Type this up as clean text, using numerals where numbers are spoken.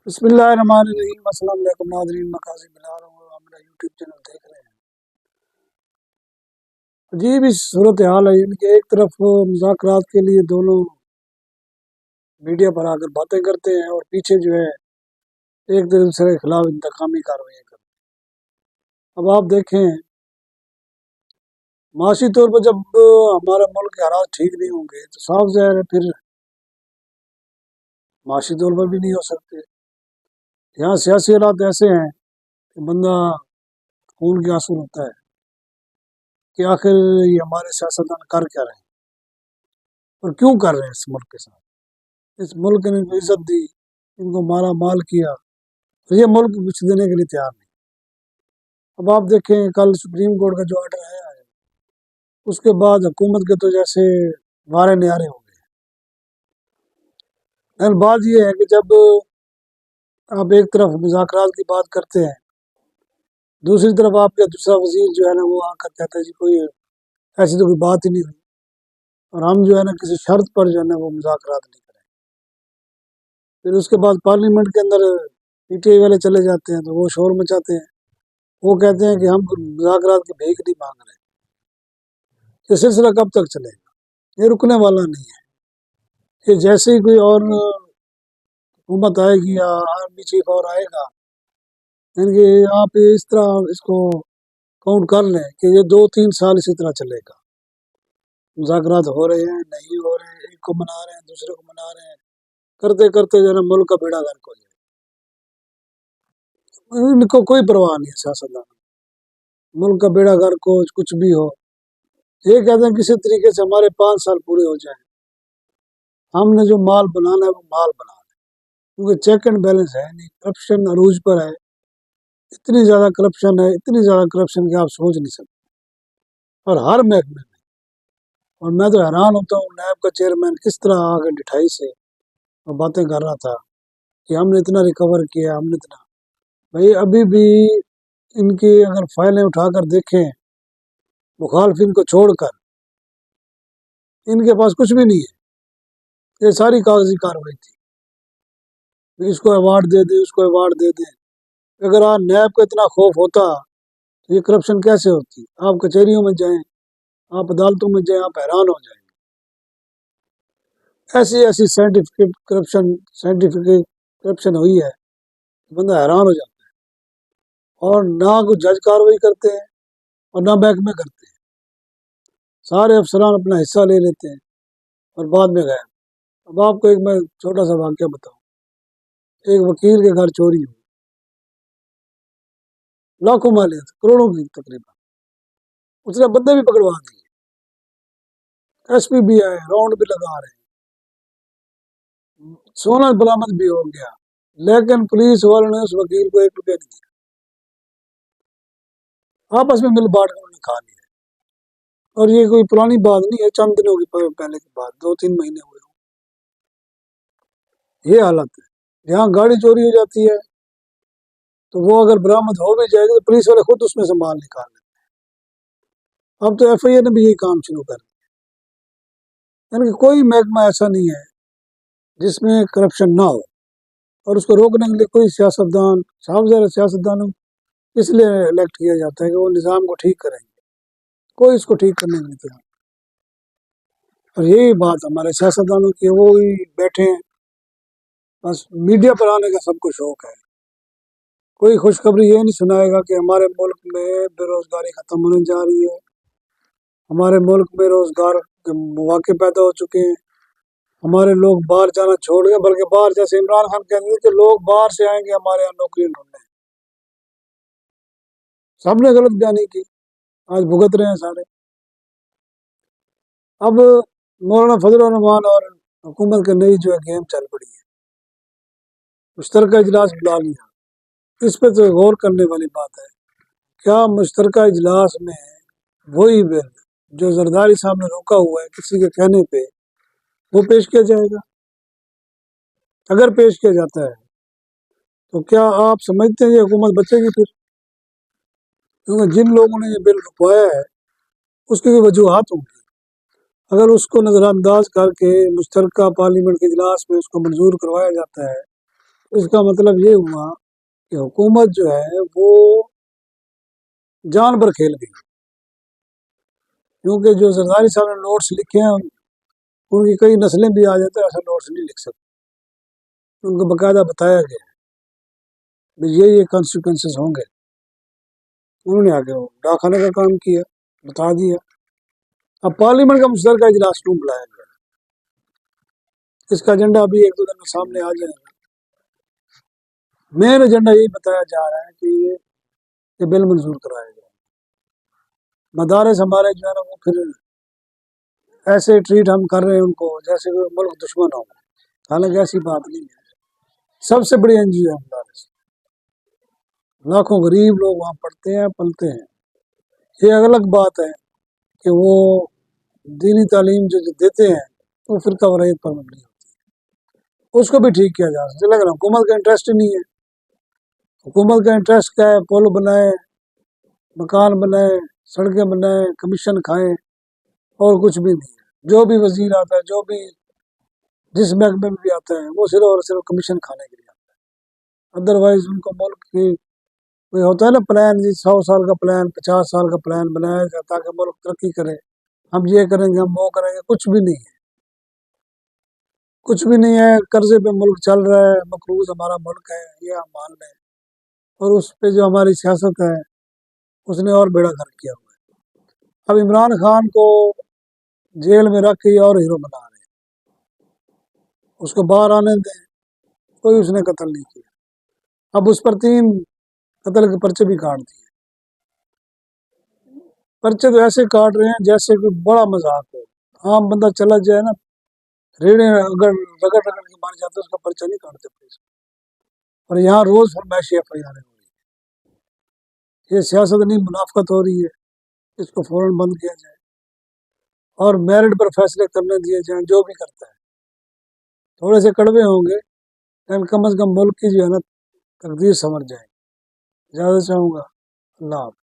بسم اللہ الرحمن الرحیم۔ السلام علیکم ناظرین، مقاصد بلال ہوں اور میرا یوٹیوب چینل دیکھ رہے ہیں۔ عجیب اس صورت حال ہے کہ ایک طرف مذاکرات کے لیے دونوں میڈیا پر آ کر باتیں کرتے ہیں اور پیچھے جو ہے ایک دوسرے کے خلاف انتقامی کارروائیاں کرتے ہیں۔ اب آپ دیکھیں، معاشی طور پر جب ہمارے ملک کے حالات ٹھیک نہیں ہوں گے تو صاف ظاہر ہے پھر معاشی طور پر بھی نہیں ہو سکتے۔ یہاں سیاسی حالات ایسے ہیں کہ بندہ خون کے آنسو ہوتا ہے کہ آخر یہ ہمارے سیاستدان کر کیا رہے ہیں اور کیوں کر رہے ہیں اس ملک کے ساتھ۔ اس ملک نے ان کو عزت دی، ان کو مالا مال کیا، تو یہ ملک کچھ دینے کے لیے تیار نہیں۔ اب آپ دیکھیں کل سپریم کورٹ کا جو آرڈر آیا ہے اس کے بعد حکومت کے تو جیسے وارے نیارے ہو گئے۔ لیکن بات یہ ہے کہ جب آپ ایک طرف مذاکرات کی بات کرتے ہیں، دوسری طرف آپ کا دوسرا وزیر جو ہے نا وہ آ کر کہتا ہے جی کوئی ایسی تو کوئی بات ہی نہیں ہوئی، اور ہم جو ہے نا کسی شرط پر جو ہے نا وہ مذاکرات نہیں کریں۔ پھر اس کے بعد پارلیمنٹ کے اندر پی ٹی آئی والے چلے جاتے ہیں تو وہ شور مچاتے ہیں، وہ کہتے ہیں کہ ہم مذاکرات کی بھیک نہیں مانگ رہے۔ یہ سلسلہ کب تک چلے گا؟ یہ رکنے والا نہیں ہے۔ کہ جیسے ہی کوئی اور حکومت آئے گی یا آرمی چیف اور آئے گا، یعنی کہ آپ اس طرح اس کو کاؤنٹ کر لیں کہ یہ 2-3 سال اسی طرح چلے گا۔ مذاکرات ہو رہے ہیں، نہیں ہو رہے ہیں، ایک کو منا رہے ہیں، دوسرے کو منا رہے ہیں، کرتے کرتے جو ہے نا ملک کا بیڑا غرق ہو جائے۔ ان کو کوئی پرواہ نہیں ہے سیاستدان، ملک کا بیڑا غرق ہو کچھ بھی ہو، یہ کہتے ہیں کسی طریقے سے ہمارے 5 سال پورے ہو جائیں، ہم نے جو مال بنانا ہے وہ مال بنا لیں، کیونکہ چیک اینڈ بیلنس ہے نہیں، کرپشن عروج پر ہے، اتنی زیادہ کرپشن ہے، اتنی زیادہ کرپشن کہ آپ سوچ نہیں سکتے، اور ہر محکمے میں۔ اور میں تو حیران ہوتا ہوں، نیب کا چیئرمین کس طرح آگے ڈٹھائی سے وہ باتیں کر رہا تھا کہ ہم نے اتنا ریکور کیا، ہم نے اتنا۔ بھائی ابھی بھی ان کی اگر فائلیں اٹھا کر دیکھیں مخالفین کو چھوڑ کر، ان کے پاس کچھ بھی نہیں ہے، یہ ساری کاغذی کارروائی تھی۔ اس کو ایوارڈ دے دیں، اس کو ایوارڈ دے دیں۔ اگر آپ نیب کو اتنا خوف ہوتا تو یہ کرپشن کیسے ہوتی؟ آپ کچہریوں میں جائیں، آپ عدالتوں میں جائیں، آپ حیران ہو جائیں۔ ایسی ایسی سائنٹیفک کرپشن ہوئی ہے، بندہ حیران ہو جاتا ہے۔ اور نہ کوئی جج کارروائی کرتے ہیں اور نہ محکمے کرتے ہیں، سارے افسران اپنا حصہ لے لیتے ہیں اور بعد میں غائب۔ اب آپ کو ایک میں چھوٹا سا واقعہ بتاؤں، ایک وکیل کے گھر چوری ہوئی، لاکھوں مالیت، کروڑوں کی تقریباً، اس نے بندے بھی پکڑوا دیے، ایس پی بھی آئے، راؤنڈ بھی لگا رہے ہیں، سونا برآمد بھی ہو گیا، لیکن پولیس والوں نے اس وکیل کو 1 روپیہ نہیں دیا، آپس میں مل بانٹ کر انہوں نے کھا لیا۔ اور یہ کوئی پرانی بات نہیں ہے، چند دنوں کی پہلے کی بات، 2-3 مہینے ہوئے ہوں۔ یہ حالت ہے۔ یہاں گاڑی چوری ہو جاتی ہے تو وہ اگر برآمد ہو بھی جائے گی تو پولیس والے خود اس میں سے مال نکال لیتے ہیں۔ اب تو ایف آئی اے نے بھی یہی کام شروع کر دیا، یعنی کہ کوئی محکمہ ایسا نہیں ہے جس میں کرپشن نہ ہو، اور اس کو روکنے کے لیے کوئی سیاستدان، صاحب ظاہر سیاستدانوں اس لیے الیکٹ کیا جاتا ہے کہ وہ نظام کو ٹھیک کریں گے، کوئی اس کو ٹھیک کرنے کے لیے تیار نہیں۔ اور یہی بات ہمارے سیاستدانوں کی، وہ ہی بیٹھے ہیں، بس میڈیا پر آنے کا سب کو شوق ہے۔ کوئی خوشخبری یہ نہیں سنائے گا کہ ہمارے ملک میں بے روزگاری ختم ہونے جا رہی ہے، ہمارے ملک میں روزگار کے مواقع پیدا ہو چکے ہیں، ہمارے لوگ باہر جانا چھوڑ گئے، بلکہ باہر جیسے عمران خان کہتے ہیں کہ لوگ باہر سے آئیں گے ہمارے یہاں نوکری ڈھونڈنے۔ سب نے غلط بیانی کی، آج بھگت رہے ہیں سارے۔ اب مولانا فضل الرحمان اور حکومت کے نئی جو ہے گیم چل پڑی ہے، مشترکہ اجلاس بلا لیا۔ اس پہ تو غور کرنے والی بات ہے، کیا مشترکہ اجلاس میں وہی بل جو زرداری صاحب نے روکا ہوا ہے کسی کے کہنے پہ وہ پیش کیا جائے گا؟ اگر پیش کیا جاتا ہے تو کیا آپ سمجھتے ہیں یہ حکومت بچے گی پھر؟ کیونکہ جن لوگوں نے یہ بل رکوایا ہے اس کی بھی وجوہات ہوں گی۔ اگر اس کو نظر انداز کر کے مشترکہ پارلیمنٹ کے اجلاس میں اس کو منظور کروایا جاتا ہے اس کا مطلب یہ ہوا کہ حکومت جو ہے وہ جان پر کھیل گئی، کیونکہ جو زرداری صاحب نے نوٹس لکھے ہیں ان کی کئی نسلیں بھی آ جاتے ہیں، ایسا نوٹس نہیں لکھ سکتے، ان کو باقاعدہ بتایا گیا ہے یہ کانسیکوینسز ہوں گے، انہوں نے آگے وہ ڈاکخانے کا کام کیا، بتا دیا۔ اب پارلیمنٹ کا مشترکہ اجلاس کیوں بلایا گیا؟ اس کا ایجنڈا ابھی ایک دو دن میں سامنے آ جائے گا۔ مین ایجنڈا یہی بتایا جا رہا ہے کہ یہ بل منظور کرایا جائے، مدارس ہمارے جو ہے نا وہ پھر ایسے ٹریٹ ہم کر رہے ہیں ان کو جیسے کہ ملک دشمن ہو، حالانکہ ایسی بات نہیں ہے، سب سے بڑی این جی او ہے مدارس، لاکھوں غریب لوگ وہاں پڑھتے ہیں پلتے ہیں۔ یہ الگ بات ہے کہ وہ دینی تعلیم جو دیتے ہیں وہ فرقہ واریت پر مبنی ہوتی ہے، اس کو بھی ٹھیک کیا جا سکتا ہے، لیکن حکومت کا انٹرسٹ ہی نہیں ہے۔ حکومت کا انٹرسٹ کیا ہے؟ پل بنائے، مکان بنائے، سڑکیں بنائے، کمیشن کھائیں، اور کچھ بھی نہیں ہے۔ جو بھی وزیر آتا ہے، جو بھی جس محکمے میں بھی آتا ہے، وہ صرف اور صرف کمیشن کھانے کے لیے آتا ہے، ادروائز ان کو ملک کی کوئی ہوتا ہے نا پلان، 100 سال کا پلان، 50 سال کا پلان بنایا جائے تاکہ ملک ترقی کرے، ہم یہ کریں گے، ہم وہ کریں گے، کچھ بھی نہیں ہے، کچھ بھی نہیں ہے۔ قرضے پہ ملک چل رہا ہے، مقروض ہمارا ملک ہے، یہ ہم مان لیں، اور اس پہ جو ہماری سیاست ہے اس نے اور بیڑا گرک کیا ہوا ہے۔ اب عمران خان کو جیل میں رکھ کے اور ہیرو بنا رہے ہیں، اس کو باہر آنے دیں، کوئی اس نے قتل نہیں کیا، اب اس پر 3 قتل کے پرچے بھی کاٹ دیے، پرچے تو ایسے کاٹ رہے ہیں جیسے کہ بڑا مذاق ہو، عام بندہ چلا جائے نا ریڑے اگر رگڑ رگڑ کے مار جاتا ہے، اس کا پرچہ نہیں کاٹتے پولیس، اور یہاں روز فرمائشی ایف آئی آر ہو رہی ہے۔ یہ سیاست نہیں، منافقت ہو رہی ہے، اس کو فوراً بند کیا جائے اور میرٹ پر فیصلے کرنے دیے جائیں، جو بھی کرتا ہے تھوڑے سے کڑوے ہوں گے لیکن کم از کم ملک کی جو ہے نا تقدیر سمجھ جائے۔ اجازت چاہوں گا، اللہ حافظ۔